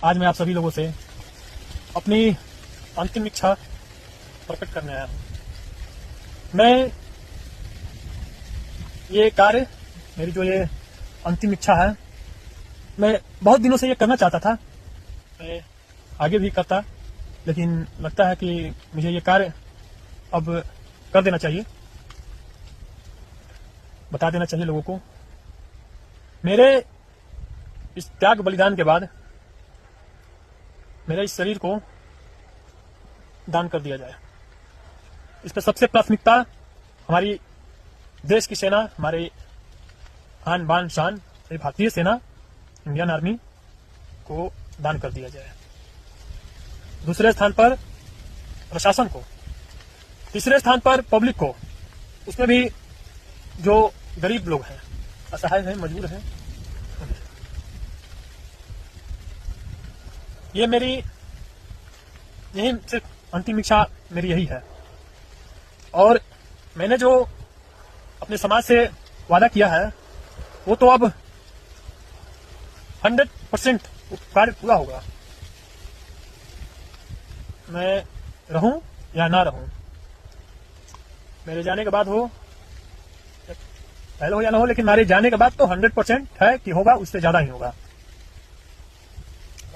आज मैं आप सभी लोगों से अपनी अंतिम इच्छा प्रकट करने आया हूँ। मैं ये कार्य, मेरी जो ये अंतिम इच्छा है, मैं बहुत दिनों से ये करना चाहता था। मैं आगे भी करता, लेकिन लगता है कि मुझे ये कार्य अब कर देना चाहिए, बता देना चाहिए लोगों को। मेरे इस त्याग बलिदान के बाद मेरे इस शरीर को दान कर दिया जाए। इस पर सबसे प्राथमिकता हमारी देश की सेना, हमारे आन बान शान भारतीय सेना, इंडियन आर्मी को दान कर दिया जाए। दूसरे स्थान पर प्रशासन को, तीसरे स्थान पर पब्लिक को, उसमें भी जो गरीब लोग हैं, असहाय हैं, मजबूर हैं। ये मेरी यही सिर्फ अंतिम इच्छा मेरी यही है। और मैंने जो अपने समाज से वादा किया है वो तो अब 100% कार्य पूरा होगा। मैं रहूं या ना रहूं, मेरे जाने के बाद हो, पहले हो या ना हो, लेकिन मेरे जाने के बाद तो 100% है कि होगा, उससे ज्यादा ही होगा।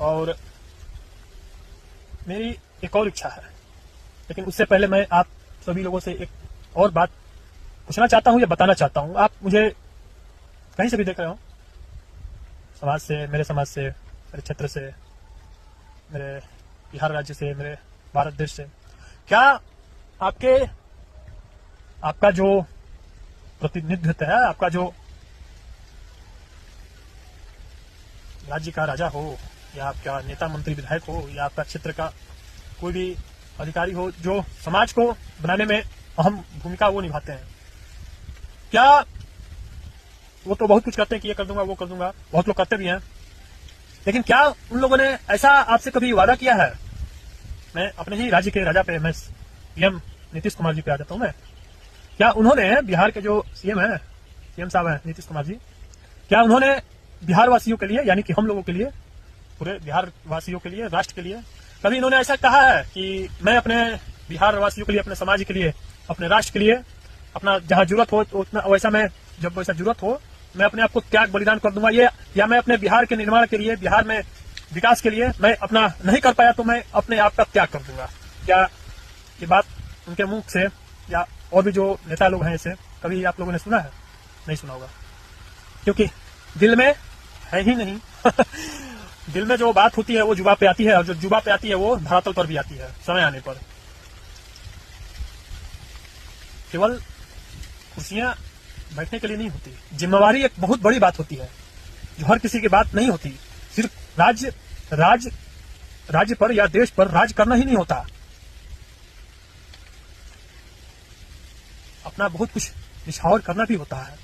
और मेरी एक और इच्छा है, लेकिन उससे पहले मैं आप सभी लोगों से एक और बात पूछना चाहता हूं या बताना चाहता हूं। आप मुझे कहीं से भी देख रहे हो, समाज से, मेरे समाज से, मेरे क्षेत्र से, मेरे बिहार राज्य से, मेरे भारत देश से, क्या आपका जो प्रतिनिधित्व है, आपका जो राज्य का राजा हो, या आपका नेता मंत्री विधायक हो, या आपका क्षेत्र का कोई भी अधिकारी हो जो समाज को बनाने में अहम भूमिका वो निभाते हैं, क्या वो तो बहुत कुछ करते हैं कि ये कर दूंगा, वो कर दूंगा, बहुत लोग करते भी हैं, लेकिन क्या उन लोगों ने ऐसा आपसे कभी वादा किया है? मैं अपने ही राज्य के राजा पे, मैं सीएम नीतीश कुमार जी पे आ जाता हूं। मैं, क्या उन्होंने, बिहार के जो सीएम है, सीएम साहब हैं नीतीश कुमार जी, क्या उन्होंने बिहार वासियों के लिए, यानी कि हम लोगों के लिए, पूरे बिहार वासियों के लिए, राष्ट्र के लिए, कभी इन्होंने ऐसा कहा है कि मैं अपने बिहार वासियों के लिए, अपने समाज के लिए, अपने राष्ट्र के लिए, अपना जहां जरूरत हो तो उतना वैसा, मैं जब वैसा जरूरत हो मैं अपने आप को त्याग बलिदान कर दूंगा, ये, या मैं अपने बिहार के निर्माण के लिए, बिहार में विकास के लिए मैं अपना नहीं कर पाया तो मैं अपने आप का त्याग कर दूंगा? क्या ये बात उनके मुख से या और भी जो नेता लोग हैं ऐसे कभी आप लोगों ने सुना है? नहीं सुना होगा, क्योंकि दिल में है ही नहीं। दिल में जो बात होती है वो जुबान पे आती है, और जो जुबान पे आती है वो धरातल पर भी आती है समय आने पर। केवल कुर्सियां बैठने के लिए नहीं होती, जिम्मेवारी एक बहुत बड़ी बात होती है जो हर किसी की बात नहीं होती। सिर्फ राज्य पर या देश पर राज करना ही नहीं होता, अपना बहुत कुछ निछावर करना भी होता है,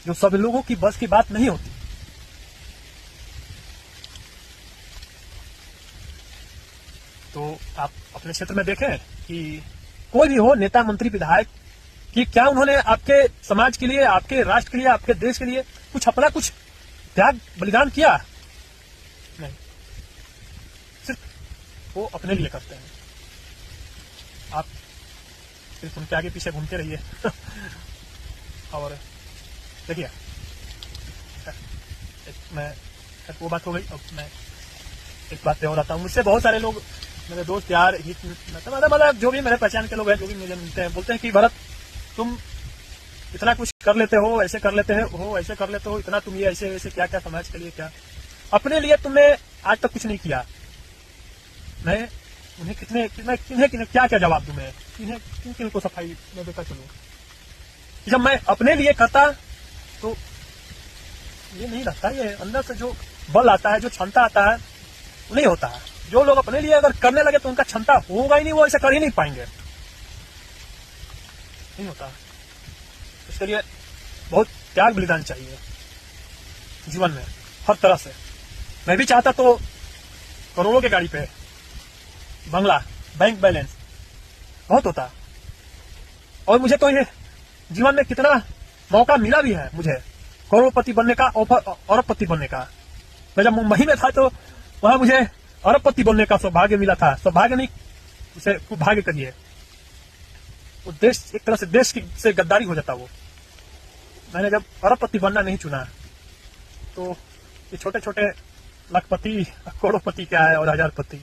जो सब लोगों की बस की बात नहीं होती। तो आप अपने क्षेत्र में देखें कि कोई भी हो, नेता मंत्री विधायक, कि क्या उन्होंने आपके समाज के लिए, आपके राष्ट्र के लिए, आपके देश के लिए कुछ अपना कुछ त्याग बलिदान किया? नहीं, सिर्फ वो अपने लिए करते हैं। आप सिर्फ उनके आगे पीछे घूमते रहिए। और देखिए, मैं वो बात हो गई, अब मैं एक बात पे और आता हूँ। मुझसे बहुत सारे लोग, मेरे दोस्त यार, मतलब जो भी मेरे पहचान के लोग हैं, जो भी मुझे मिलते हैं, बोलते हैं कि भरत तुम इतना कुछ कर लेते हो, ऐसे कर लेते हो, ऐसे कर लेते हो, इतना तुम ये ऐसे वैसे, क्या क्या समाज के लिए, क्या अपने लिए तुमने आज तक कुछ नहीं किया। मैं उन्हें किन्हें क्या क्या जवाब दूं? मैं किन को सफाई में देकर चलूं? जब मैं अपने लिए करता तो ये नहीं लगता, ये अंदर से जो बल आता है, जो क्षमता आता है, वो नहीं होता है। जो लोग अपने लिए अगर करने लगे तो उनका क्षमता होगा ही नहीं, वो ऐसे कर ही नहीं पाएंगे, नहीं होता। इसके लिए बहुत त्याग बलिदान चाहिए जीवन में, हर तरह से। मैं भी चाहता तो करोड़ों के गाड़ी पे, बंगला, बैंक बैलेंस बहुत होता, और मुझे तो ये जीवन में कितना मौका मिला भी है मुझे करोड़पति बनने का, अरबपति बनने का। मैं जब मुंबई में था तो वहां मुझे अरबपति बनने का सौभाग्य मिला था। सौभाग्य नहीं, उसे कुभाग्य करिए। वो देश एक तरह से देश की से गद्दारी हो जाता। वो मैंने जब अरबपति बनना नहीं चुना तो ये छोटे छोटे लखपति करोड़पति क्या है और हजारपति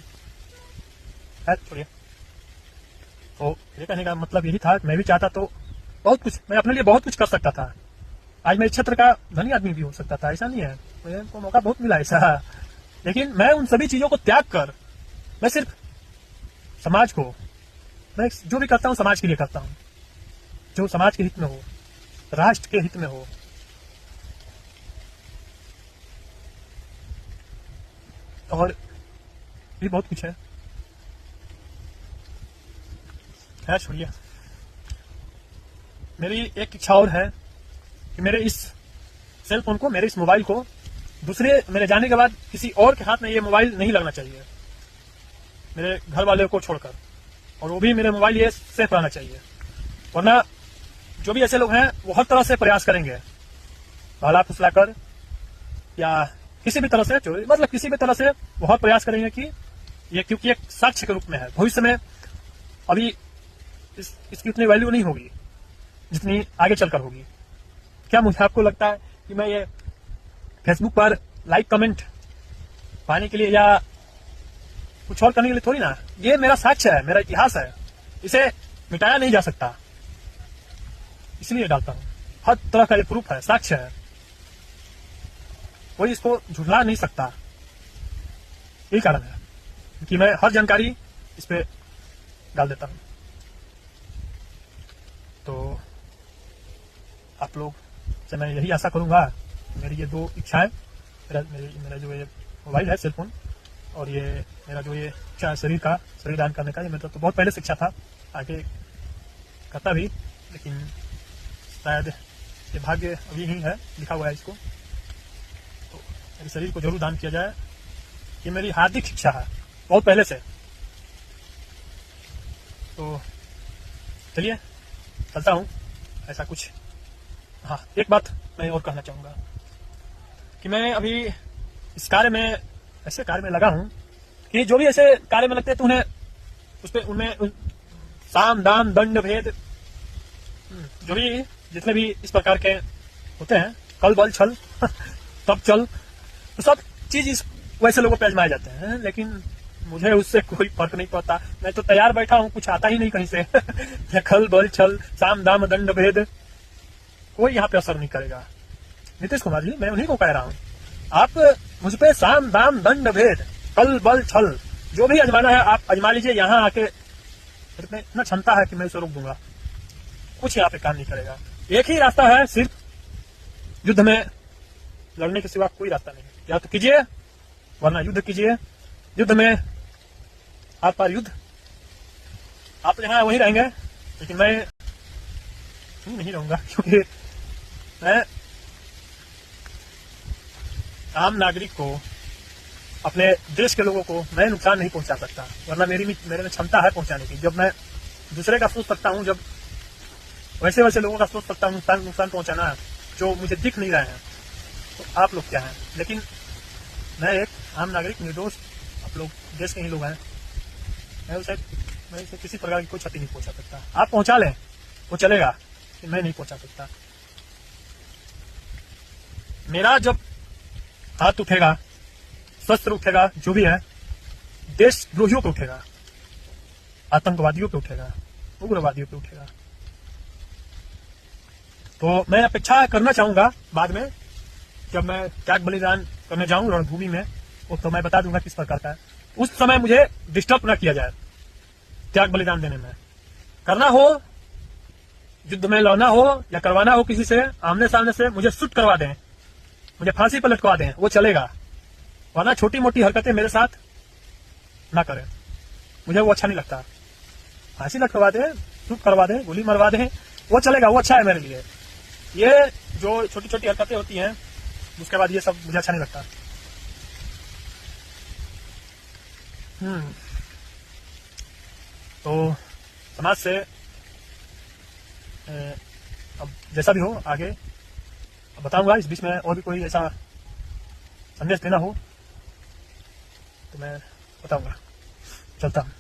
है, छोड़िए। तो ये कहने का मतलब यही था, मैं भी चाहता तो बहुत कुछ, मैं अपने लिए बहुत कुछ कर सकता था। आज मैं इस क्षेत्र का धनी आदमी भी हो सकता था, ऐसा नहीं है, मुझे को मौका बहुत मिला ऐसा। लेकिन मैं उन सभी चीजों को त्याग कर मैं सिर्फ समाज को, मैं जो भी करता हूँ समाज के लिए करता हूँ, जो समाज के हित में हो, राष्ट्र के हित में हो। और भी बहुत कुछ है, खैर छोड़िए। मेरी एक इच्छा और है कि मेरे इस सेल फोन को, मेरे इस मोबाइल को दूसरे मेरे जाने के बाद किसी और के हाथ में ये मोबाइल नहीं लगना चाहिए, मेरे घर वाले को छोड़कर, और वो भी मेरे मोबाइल ये सेफ रहना चाहिए। वरना जो भी ऐसे लोग हैं वो हर तरह से प्रयास करेंगे, भाला फुसलाकर या किसी भी तरह से, मतलब किसी भी तरह से वो हर प्रयास करेंगे कि ये, क्योंकि एक साक्ष्य के रूप में है, भविष्य में अभी इसकी उतनी वैल्यू नहीं होगी जितनी आगे चलकर होगी। क्या मुझे आपको लगता है कि मैं ये फेसबुक पर लाइक कमेंट पाने के लिए या कुछ और करने के लिए थोड़ी ना, ये मेरा साक्ष्य है, मेरा इतिहास है, इसे मिटाया नहीं जा सकता, इसलिए डालता हूं। हर तरह का ये प्रूफ है, साक्ष्य है, कोई इसको झुठला नहीं सकता। यही कारण है कि मैं हर जानकारी इस पे डाल देता हूं। तो आप लोग से मैं यही आशा करूंगा, मेरी ये दो इच्छाएं, मेरा जो ये मोबाइल है सेल फोन, और ये मेरा जो ये इच्छा है शरीर दान करने का, ये मेरा तो बहुत पहले से इच्छा था, आगे करता भी, लेकिन शायद ये भाग्य अभी ही है, लिखा हुआ है इसको, तो मेरे शरीर को जरूर दान किया जाए, ये मेरी हार्दिक इच्छा है बहुत पहले से। तो चलिए चलता हूं, ऐसा कुछ। हाँ, एक बात मैं और कहना चाहूंगा कि मैं अभी इस कार्य में, ऐसे कार्य में लगा हूं कि जो भी ऐसे कार्य में लगते हैं तो उन्हें उस पे, उनमें साम दाम दंड भेद, जो भी जितने भी इस प्रकार के होते हैं, कल बल छल तब चल, तो सब चीज इस वैसे लोगों पे आजमाए जाते हैं। लेकिन मुझे उससे कोई फर्क नहीं पड़ता, मैं तो तैयार बैठा हूं, कुछ आता ही नहीं कहीं से। खल बल छल साम दाम दंड भेद, कोई यहाँ पे असर नहीं करेगा। नीतीश कुमार जी, मैं उन्हीं को कह रहा हूँ, आप मुझ पे साम दाम दंड भेद कल बल छल जो भी आजमाना है आप आजमा लीजिए। यहाँ आके इतना क्षमता है कि मैं उसे रोक दूंगा, कुछ यहाँ पे काम नहीं करेगा। एक ही रास्ता है, सिर्फ युद्ध में लड़ने के सिवा कोई रास्ता नहीं। या तो कीजिए, वरना युद्ध कीजिए। युद्ध में आर पार युद्ध, आप यहाँ वहीं रहेंगे, लेकिन मैं नहीं रहूंगा, क्योंकि मैं आम नागरिक को, अपने देश के लोगों को मैं नुकसान नहीं पहुंचा सकता, वरना मेरे में क्षमता है पहुंचाने की। जब मैं दूसरे का सोच सकता हूं, जब वैसे वैसे लोगों का सोच सकता हूं नुकसान पहुंचाना जो मुझे दिख नहीं रहे हैं, तो आप लोग क्या हैं। लेकिन मैं एक आम नागरिक, निर्दोष, आप लोग देश के ही लोग हैं, मैं उसे किसी प्रकार की कोई क्षति नहीं पहुंचा सकता। आप पहुंचा लें वो चलेगा, मैं नहीं पहुंचा सकता। मेरा जब हाथ उठेगा, शस्त्र उठेगा, जो भी है, देशद्रोहियों पे उठेगा, आतंकवादियों पे उठेगा, उग्रवादियों पे उठेगा। तो मैं अपेक्षा करना चाहूंगा बाद में, जब मैं त्याग बलिदान करने जाऊं रणभूमि में, तो मैं बता दूंगा किस प्रकार का है। उस समय मुझे डिस्टर्ब ना किया जाए त्याग बलिदान देने में। करना हो, युद्ध में लड़ना हो या करवाना हो किसी से, आमने सामने से मुझे शूट करवा दें, मुझे फांसी पर लटकवा दें, वो चलेगा। वरना छोटी मोटी हरकतें मेरे साथ ना करें, मुझे वो अच्छा नहीं लगता। फांसी लटकवा दें, शूट करवा दें, गोली मरवा दें, वो चलेगा, वो अच्छा है मेरे लिए। ये जो छोटी छोटी हरकतें होती हैं, उसके बाद ये सब मुझे अच्छा नहीं लगता। तो समाज से अब जैसा भी हो आगे बताऊंगा। इस बीच में और भी कोई ऐसा संदेश देना हो तो मैं बताऊंगा। चलता हूँ।